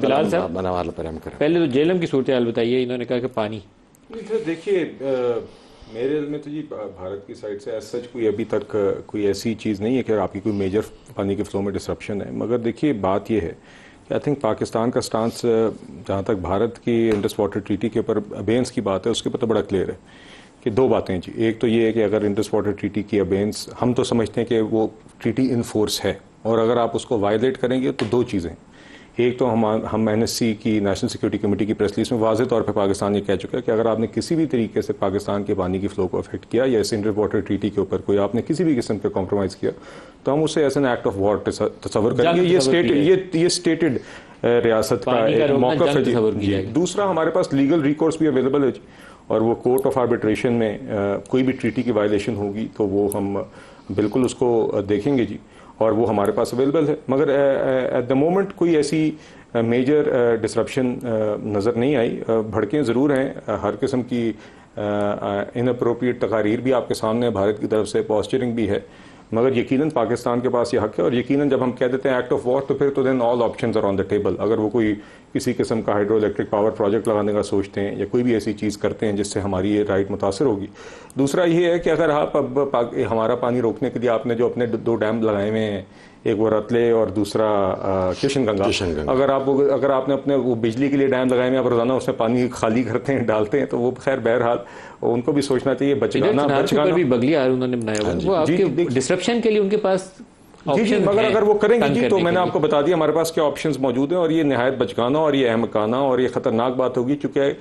बिलाल साहब पहले तो जेलम की सूरत हाल बताइए। इन्होंने कहा कि पानी देखिए मेरे इल्म में तो जी भारत की साइड से सच कोई अभी तक कोई ऐसी चीज़ नहीं है कि आपकी कोई मेजर पानी के फ्लो में डिसरप्शन है। मगर देखिए बात यह है कि आई थिंक पाकिस्तान का स्टांस जहाँ तक भारत की इंडस वाटर ट्रीटी के ऊपर अबेंस की बात है उसके ऊपर तो बड़ा क्लियर है कि दो बातें जी। एक तो ये है कि अगर इंडस वाटर ट्रीटी की अबेंस हम तो समझते हैं कि वो ट्रीटी इन फोर्स है, और अगर आप उसको वायलेट करेंगे तो दो चीज़ें। एक तो हम NSC की नेशनल सिक्योरिटी कमेटी की प्रेस रिलीज में वाज़े तौर पे पाकिस्तान ये कह चुका है कि अगर आपने किसी भी तरीके से पाकिस्तान के पानी की फ्लो को अफेक्ट किया या इस इंडस वाटर ट्रीटी के ऊपर कोई आपने किसी भी किस्म पे कॉम्प्रोमाइज़ किया तो हम उसे as an act of war तस्वर करेंगे। ये स्टेटेड रियासत का एक मौक़िफ़ है जी। दूसरा, हमारे पास लीगल रिकोर्स भी अवेलेबल है जी, और वो कोर्ट ऑफ आर्बिट्रेशन में कोई भी ट्रीटी की वायलेशन होगी तो वो हम बिल्कुल उसको देखेंगे जी, और वो हमारे पास अवेलेबल है। मगर एट द मोमेंट कोई ऐसी मेजर डिसरप्शन नज़र नहीं आई। भड़कें ज़रूर हैं, हर किस्म की इनअप्रोप्रिएट तकारीर भी आपके सामने है, भारत की तरफ से पॉस्चरिंग भी है, मगर यकीनन पाकिस्तान के पास ये हक है। और यकीनन जब हम कह देते हैं एक्ट ऑफ वॉर तो फिर तो then all options are on the table. अगर वो कोई किसी किस्म का हाइड्रो इलेक्ट्रिक पावर प्रोजेक्ट लगाने का सोचते हैं या कोई भी ऐसी चीज़ करते हैं जिससे हमारी ये राइट मुतासर होगी। दूसरा ये है कि अगर आप अब हमारा पानी रोकने के लिए आपने जो अपने दो डैम लगाए हुए हैं, एक वो रतले और दूसरा किशनगंगा, अगर आपने अपने वो बिजली के लिए डैम लगाए में आप रोजाना उसमें पानी खाली करते हैं डालते हैं तो वो खैर बहरहाल उनको भी सोचना चाहिए। बचगाना भी बगलिया उन्होंने बनाया वो आपके डिसरप्शन के लिए उनके पास जी, मगर अगर वो करेंगे जी तो मैंने आपको बता दिया हमारे पास क्या ऑप्शंस मौजूद हैं, और ये नहायत बचगाना और ये अहमकाना और ये खतरनाक बात होगी। चूंकि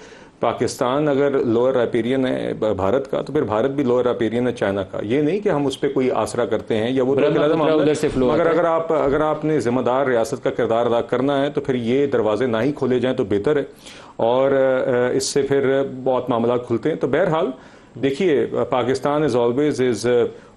पाकिस्तान अगर लोअर राइपेरियन है भारत का तो फिर भारत भी लोअर राइपेरियन है चाइना का। ये नहीं कि हम उस पर कोई आसरा करते हैं या वो तो मगर अगर आपने जिम्मेदार रियासत का किरदार अदा करना है तो फिर ये दरवाजे ना ही खोले जाएं तो बेहतर है, और इससे फिर बहुत मामला खुलते हैं। तो बहरहाल देखिए Pakistan is always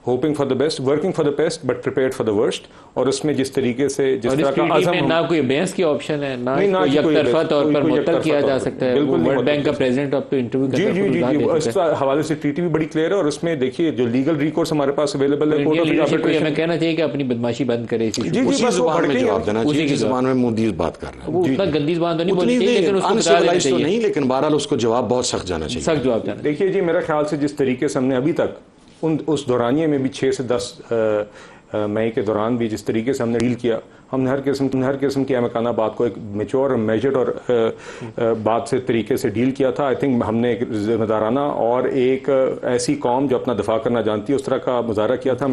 hoping for the best, working for the best but prepared for the worst. और उसमें जिस तरीके से जिस तरह का आज़म ना कोई बेंस की ऑप्शन है ना कोई एकतरफा तौर पर मुअत्तल किया जा सकता है। वर्ल्ड बैंक का प्रेसिडेंट अब तो इंटरव्यू जी इस हवाले से ट्रीटी भी बड़ी क्लियर है, और उसमें देखिए जो लीगल रिकोर्स हमारे पास अवेलेबल है कोर्ट ऑफ आर्बिट्रेशन। हमें कहना चाहिए कि अपनी बदमाशी बंद करे। जी उसी जुबान में जवाब देना चाहिए जिस जुबान में मोदी बात कर रहा है। वो उतना गंदी जुबान तो नहीं बोलनी चाहिए, लेकिन उसको अनसिविलाइज्ड तो नहीं, लेकिन बहरहाल उसको जवाब बहुत सख्त जाना चाहिए, सख्त जवाब देना। देखिए जी मेरे ख्याल से जिस तरीके से हमने अभी तक उस दौरानिए में भी 6 से 10 मई के दौरान भी जिस तरीके से हमने डील किया, हमने हर किस्म की अहमकाना बात को एक मेच्योर और मेजर्ड और बात से तरीके से डील किया था। आई थिंक हमने एक जिम्मेदाराना और एक ऐसी कौम जो अपना दफा करना जानती है उस तरह का मुजाहरा किया था।